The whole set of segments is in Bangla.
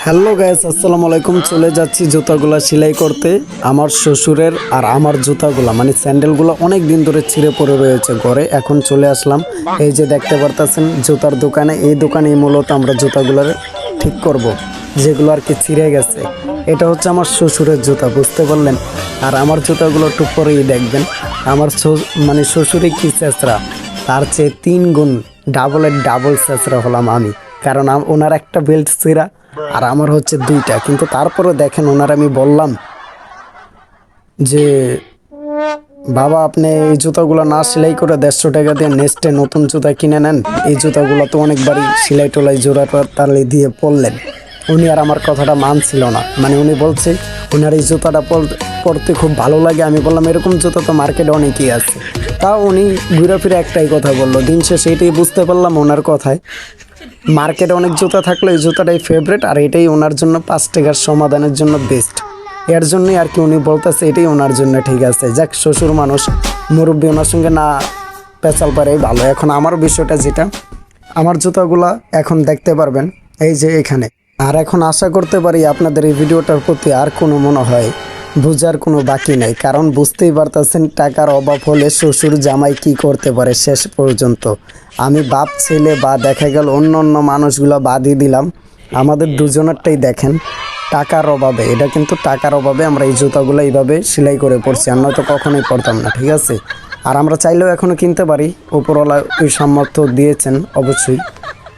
হ্যালো গাইস, আসসালামু আলাইকুম। চলে যাচ্ছি জুতাগুলা সেলাই করতে। আমার শ্বশুরের আর আমার জুতাগুলা মানে স্যান্ডেলগুলো অনেক দিন ধরে ছিঁড়ে পড়ে রয়েছে ঘরে। এখন চলে আসলাম, এই যে দেখতে পারতেছেন জুতার দোকানে। এই দোকানে মূলত আমরা জুতাগুলোর ঠিক করব, যেগুলো আর কি ছিঁড়ে গেছে। এটা হচ্ছে আমার শ্বশুরের জুতা, বুঝতে পারলেন। আর আমার জুতাগুলো একটু পরেই দেখবেন। আমার মানে শ্বশুরে কি চেঁচড়া, তার চেয়ে 3 গুণ ডাবল চেঁচড়া হলাম আমি। কারণ ওনার একটা বেল্ট ছিঁড়া আর আমার হচ্ছে 2টা। কিন্তু তারপরে দেখেন ওনার আমি বললাম যে বাবা, আপনি এই জুতাগুলো না সেলাই করে 150 টাকা দিয়ে নেক্সটে নতুন জুতা কিনে নেন। এই জুতাগুলো তো অনেকবারই সেলাই টোলাই জোড়া তালে দিয়ে পরলেন। উনি আর আমার কথাটা মানছিল না। মানে উনি বলছে ওনার এই জুতাটা পরতে খুব ভালো লাগে। আমি বললাম এরকম জুতা তো মার্কেটে অনেকই আছে। তাও উনি ঘুরে ফিরে একটাই কথা বললো। দিন শেষে এটাই বুঝতে পারলাম ওনার কথায়, মার্কেটে অনেক জুতা থাকলে এই জুতাটাই ফেভারেট, আর এটাই ওনার জন্য 5 টাকার সমাধানের জন্য বেস্ট। এর জন্যই আর কি উনি বলতেছে এটাই ওনার জন্য ঠিক আছে। যাক, শ্বশুর মানুষ, মুরব্বী, ওনার সঙ্গে না পেঁচাল পারে ভালো। এখন আমার বিষয়টা যেটা, আমার জুতাগুলা এখন দেখতে পারবেন এই যে এখানে। আর এখন আশা করতে পারি আপনাদের এই ভিডিওটার প্রতি আর কোনো মনে হয় বোঝার কোনো বাকি নেই। কারণ বুঝতেই পারতেছেন টাকার অভাব হলে শ্বশুর জামাই কি করতে পারে শেষ পর্যন্ত। আমি বাপ ছেলে বা দেখা গেল অন্য অন্য মানুষগুলো বাদই দিলাম, আমাদের দুজনেরটাই দেখেন টাকার অভাবে। এটা কিন্তু টাকার অভাবে আমরা এই জুতাগুলো এইভাবে সেলাই করে পড়ছি, আর নয়তো কখনোই পড়তাম না, ঠিক আছে। আর আমরা চাইলেও এখনও কিনতে পারি, উপরওয়ালা ওই সামর্থ্য দিয়েছেন অবশ্যই,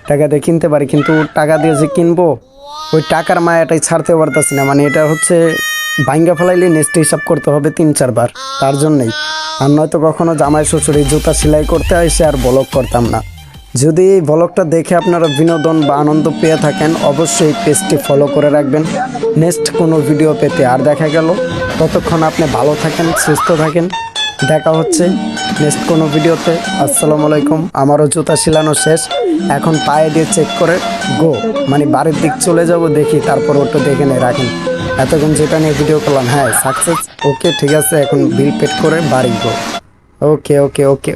টাকা দিয়ে কিনতে পারি। কিন্তু টাকা দিয়ে যে কিনবো, ওই টাকার মায়াটাই ছাড়তে পারতেছি না। মানে এটা হচ্ছে ভাঙ্গা ফেলাইলে নেক্সট হিসাব করতে হবে 3-4 বার, তার জন্যই। আর নয়তো কখনো জামাই শ্বশুর এই জুতা সেলাই করতে এসে আর ব্লগ করতাম না। যদি এই ব্লগটা দেখে আপনারা বিনোদন বা আনন্দ পেয়ে থাকেন, অবশ্যই পেজটি ফলো করে রাখবেন নেক্সট কোনো ভিডিও পেতে। আর দেখা গেল ততক্ষণ আপনি ভালো থাকেন, সুস্থ থাকেন। দেখা হচ্ছে নেক্সট কোনো ভিডিওতে। আসসালামু আলাইকুম। আমারও জুতা সেলানো শেষ, এখন পায়ে দিয়ে চেক করে গো, মানে বাড়ির দিক চলে যাব। দেখি তারপর ওটা দেখে নিয়ে রাখেন। এতক্ষণ যেটা নিয়ে ভিডিও করলাম, হ্যাঁ সাকসেস, ওকে ঠিক আছে। এখন বিল পেড করে বাড়ি গো। ওকে ওকে ওকে।